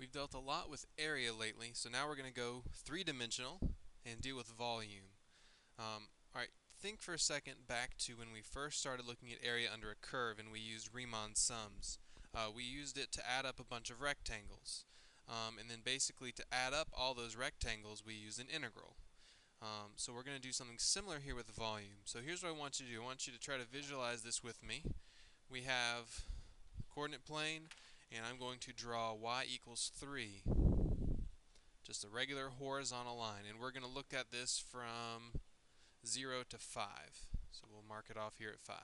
We've dealt a lot with area lately, so now we're going to go three-dimensional and deal with volume. Alright, think for a second back to when we first started looking at area under a curve and we used Riemann sums. We used it to add up a bunch of rectangles. And then basically to add up all those rectangles we used an integral. So we're going to do something similar here with volume. So here's what I want you to do. I want you to try to visualize this with me. We have the coordinate plane, and I'm going to draw y equals 3. Just a regular horizontal line. And we're going to look at this from 0 to 5. So we'll mark it off here at 5.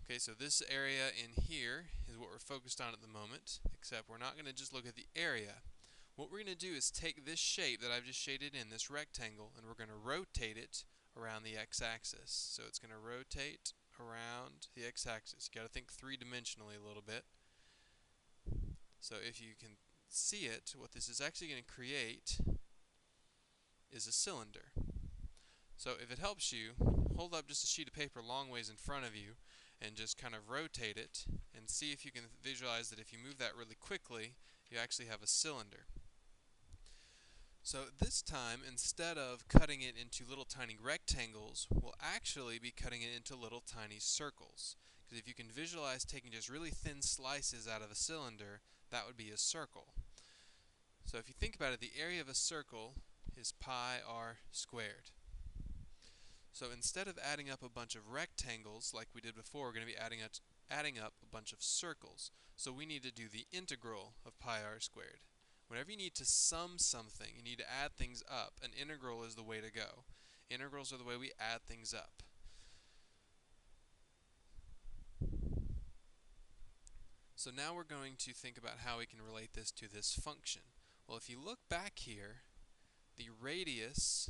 Okay, so this area in here is what we're focused on at the moment, except we're not going to just look at the area. What we're going to do is take this shape that I've just shaded in, this rectangle, and we're going to rotate it around the x-axis. So it's going to rotate around the x-axis. You got to think three-dimensionally a little bit. So if you can see it, what this is actually going to create is a cylinder. So if it helps you, hold up just a sheet of paper long ways in front of you and just kind of rotate it and see if you can visualize that if you move that really quickly, you actually have a cylinder. So this time, instead of cutting it into little tiny rectangles, we'll actually be cutting it into little tiny circles. Because if you can visualize taking just really thin slices out of a cylinder, that would be a circle. So if you think about it, the area of a circle is pi r squared. So instead of adding up a bunch of rectangles like we did before, we're going to be adding up a bunch of circles. So we need to do the integral of pi r squared. Whenever you need to sum something, you need to add things up. An integral is the way to go. Integrals are the way we add things up. So now we're going to think about how we can relate this to this function. Well, if you look back here, the radius,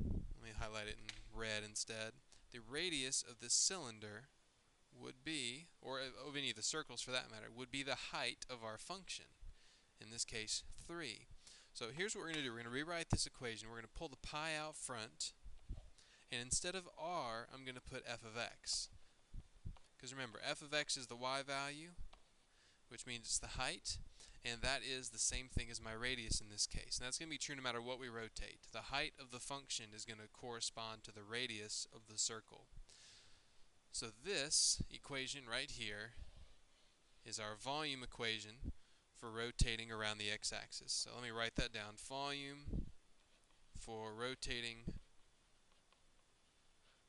let me highlight it in red instead, the radius of this cylinder would be, or of any of the circles for that matter, would be the height of our function. In this case, 3. So here's what we're going to do. We're going to rewrite this equation. We're going to pull the pi out front, and instead of r, I'm going to put f of x. Because remember, f of x is the y value, which means it's the height, and that is the same thing as my radius in this case. And that's going to be true no matter what we rotate. The height of the function is going to correspond to the radius of the circle. So this equation right here is our volume equation for rotating around the x-axis. So let me write that down. Volume for rotating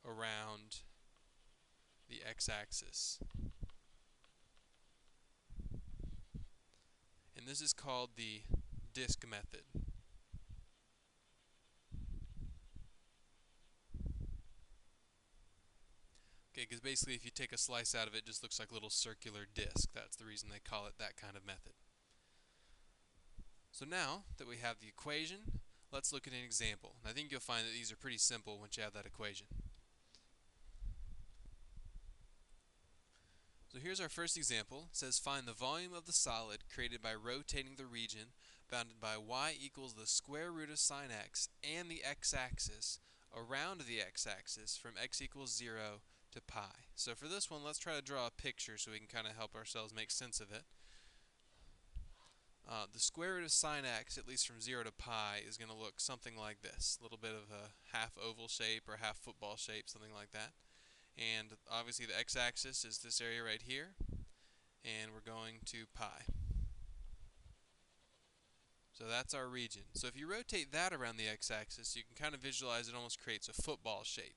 around the x-axis. And this is called the disk method. Okay, because basically if you take a slice out of it, it just looks like a little circular disc. That's the reason they call it that kind of method. So now that we have the equation, let's look at an example. And I think you'll find that these are pretty simple once you have that equation. So here's our first example. It says find the volume of the solid created by rotating the region bounded by y equals the square root of sine x and the x-axis around the x-axis from x equals 0 to pi. So for this one, let's try to draw a picture so we can kind of help ourselves make sense of it. The square root of sine x, at least from 0 to pi, is going to look something like this. A little bit of a half oval shape or half football shape, something like that. And obviously the x-axis is this area right here, and we're going to pi. So that's our region. So if you rotate that around the x-axis, you can kind of visualize it almost creates a football shape.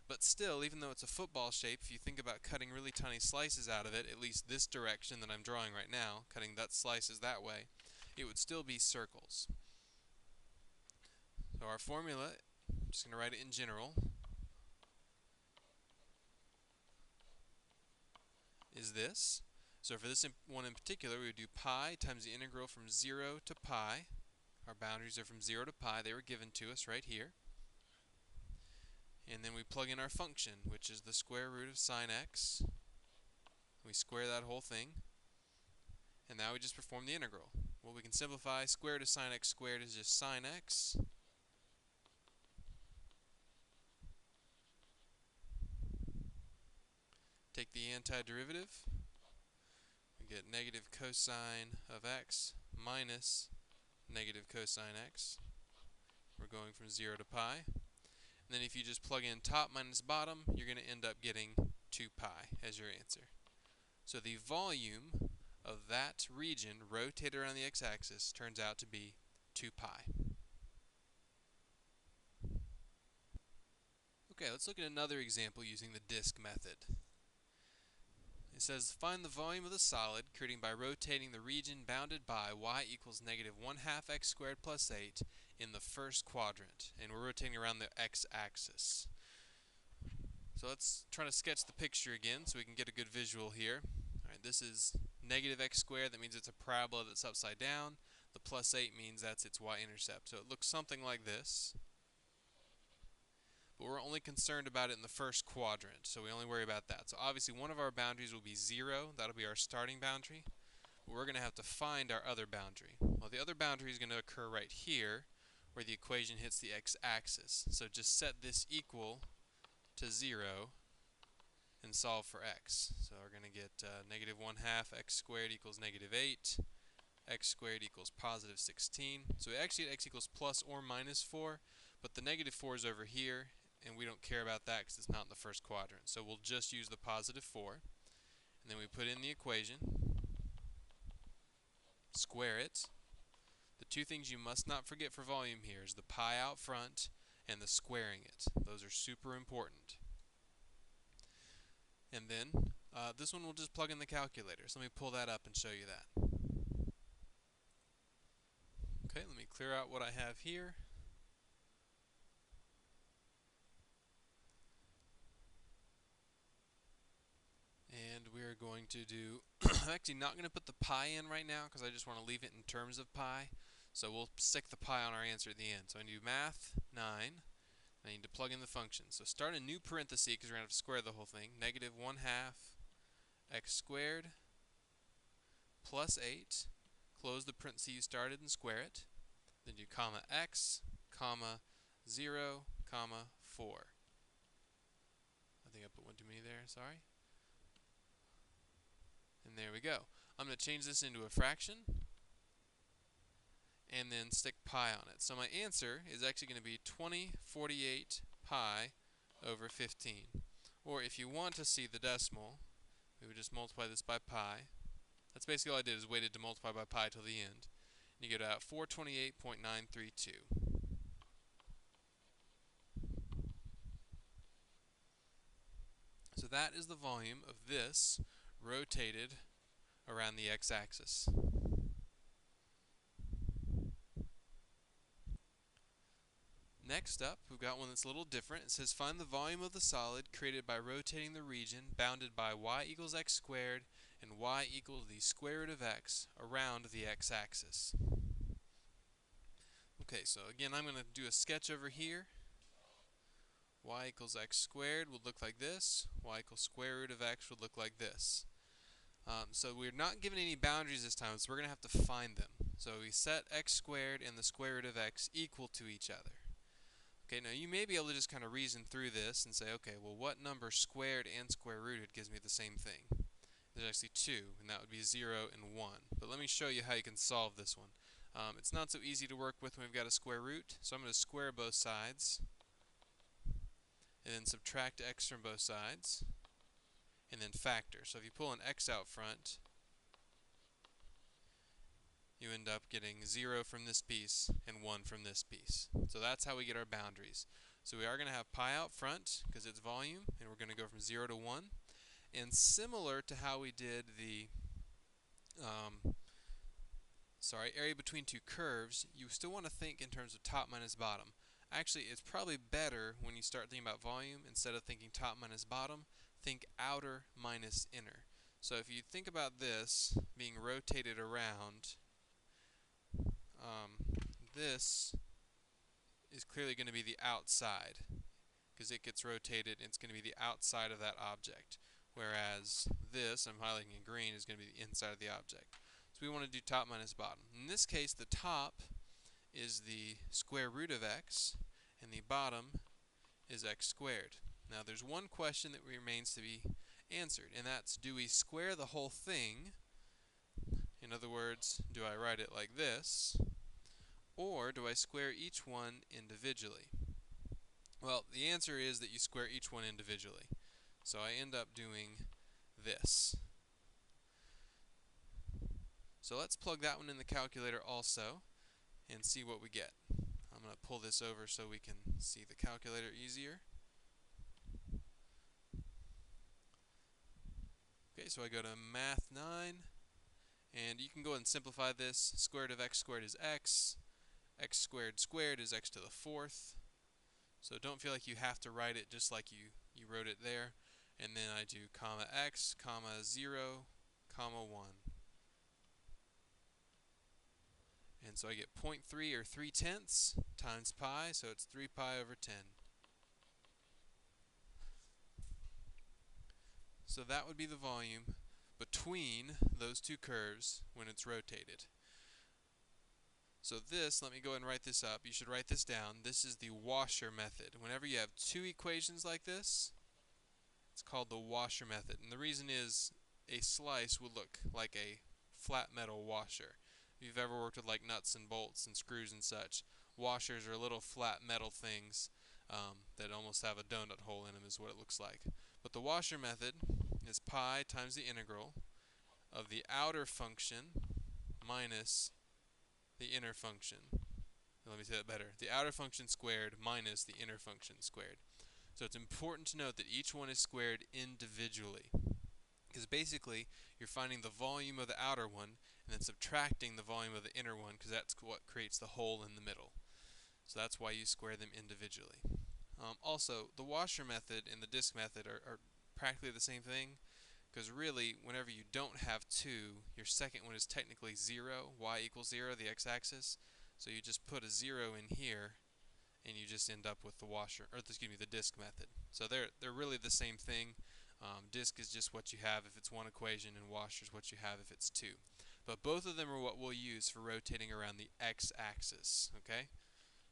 But still, even though it's a football shape, if you think about cutting really tiny slices out of it, at least this direction that I'm drawing right now, cutting that slices that way, it would still be circles. So our formula, I'm just going to write it in general, is this. So for this one in particular, we would do pi times the integral from 0 to pi. Our boundaries are from 0 to pi. They were given to us right here. And then we plug in our function, which is the square root of sine x. We square that whole thing. And now we just perform the integral. Well, we can simplify. Square root of sine x squared is just sine x. Take the antiderivative. We get negative cosine of x minus negative cosine x. We're going from 0 to pi. And then if you just plug in top minus bottom, you're going to end up getting 2 pi as your answer. So the volume of that region rotated around the x-axis turns out to be 2 pi. Okay, let's look at another example using the disk method. It says, find the volume of the solid creating by rotating the region bounded by y equals negative 1/2 x squared plus 8 in the first quadrant. And we're rotating around the x-axis. So let's try to sketch the picture again so we can get a good visual here. Alright, this is negative x squared. That means it's a parabola that's upside down. The plus 8 means that's its y-intercept. So it looks something like this. But we're only concerned about it in the first quadrant, so we only worry about that. So obviously one of our boundaries will be 0. That'll be our starting boundary. But we're going to have to find our other boundary. Well, the other boundary is going to occur right here, where the equation hits the x-axis. So just set this equal to 0 and solve for x. So we're going to get negative 1/2 x squared equals negative 8. X squared equals positive 16. So we actually get x equals plus or minus 4, but the negative 4 is over here, and we don't care about that because it's not in the first quadrant. So we'll just use the positive 4. And then we put in the equation, square it. The two things you must not forget for volume here is the pi out front and the squaring it. Those are super important. And then this one we'll just plug in the calculator. So let me pull that up and show you that. Okay, let me clear out what I have here. And we're going to do, I'm actually not going to put the pi in right now because I just want to leave it in terms of pi. So we'll stick the pi on our answer at the end. So I do math 9. I need to plug in the function. So start a new parenthesis because we're going to have to square the whole thing. Negative 1/2 x squared plus 8. Close the parenthesis you started and square it. Then do comma x, comma 0, comma 4. I think I put one too many there, sorry. And there we go. I'm going to change this into a fraction and then stick pi on it. So my answer is actually going to be 2048 pi over 15. Or if you want to see the decimal, we would just multiply this by pi. That's basically all I did is waited to multiply by pi till the end. And you get out 428.932. So that is the volume of this rotated around the x-axis. Next up, we've got one that's a little different. It says find the volume of the solid created by rotating the region bounded by y equals x squared and y equals the square root of x around the x-axis. Okay, so again I'm going to do a sketch over here. Y equals x squared would look like this. Y equals square root of x would look like this. So we're not given any boundaries this time, so we're going to have to find them. So we set x squared and the square root of x equal to each other. Okay, now you may be able to just kind of reason through this and say, okay, well what number squared and square rooted gives me the same thing? There's actually 2, and that would be 0 and 1. But let me show you how you can solve this one. It's not so easy to work with when we've got a square root, so I'm going to square both sides, and then subtract x from both sides, and then factor. So if you pull an x out front, you end up getting 0 from this piece and 1 from this piece. So that's how we get our boundaries. So we are going to have pi out front because it's volume, and we're going to go from 0 to 1. And similar to how we did the area between two curves, you still want to think in terms of top minus bottom. Actually, it's probably better when you start thinking about volume, instead of thinking top minus bottom, think outer minus inner. So if you think about this being rotated around, this is clearly going to be the outside because it gets rotated and it's going to be the outside of that object. Whereas this, I'm highlighting in green, is going to be the inside of the object. So we want to do top minus bottom. In this case, the top is the square root of x, and the bottom is x squared. Now there's one question that remains to be answered, and that's, do we square the whole thing In other words, do I write it like this, or do I square each one individually? Well, the answer is that you square each one individually. So I end up doing this. So let's plug that one in the calculator also and see what we get. I'm going to pull this over so we can see the calculator easier. Okay, so I go to Math 9, and you can go ahead and simplify this. Square root of x squared is x squared squared is x to the fourth. So don't feel like you have to write it just like you wrote it there. And then I do comma x, comma 0, comma 1. And so I get 0.3 or 3/10 times pi, so it's 3 pi over 10. So that would be the volume between those two curves when it's rotated. So this, let me go ahead and write this up. You should write this down. This is the washer method. Whenever you have two equations like this, it's called the washer method. And the reason is a slice would look like a flat metal washer. If you've ever worked with like nuts and bolts and screws and such, washers are little flat metal things that almost have a donut hole in them is what it looks like. But the washer method is pi times the integral of the outer function minus the inner function. Let me say that better. The outer function squared minus the inner function squared. So it's important to note that each one is squared individually. Because basically, you're finding the volume of the outer one and then subtracting the volume of the inner one, because that's what creates the hole in the middle. So that's why you square them individually. Also, the washer method and the disk method are practically the same thing, because really, whenever you don't have 2, your second one is technically 0, y equals 0, the x-axis. So you just put a 0 in here, and you just end up with the washer, or excuse me, the disk method. So they're really the same thing. Disk is just what you have if it's one equation, and washer is what you have if it's 2. But both of them are what we'll use for rotating around the x-axis, okay?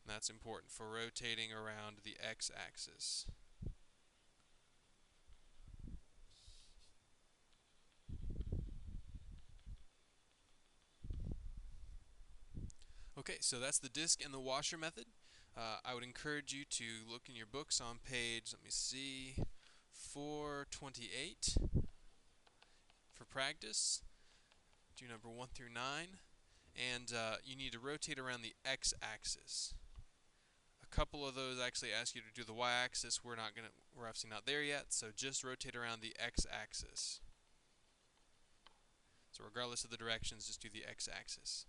And that's important, for rotating around the x-axis. Okay, so that's the disk and the washer method. I would encourage you to look in your books on page, let me see, 428 for practice. Do number 1 through 9. And you need to rotate around the x-axis. A couple of those actually ask you to do the y-axis. We're obviously not there yet, so just rotate around the x-axis. So regardless of the directions, just do the x-axis.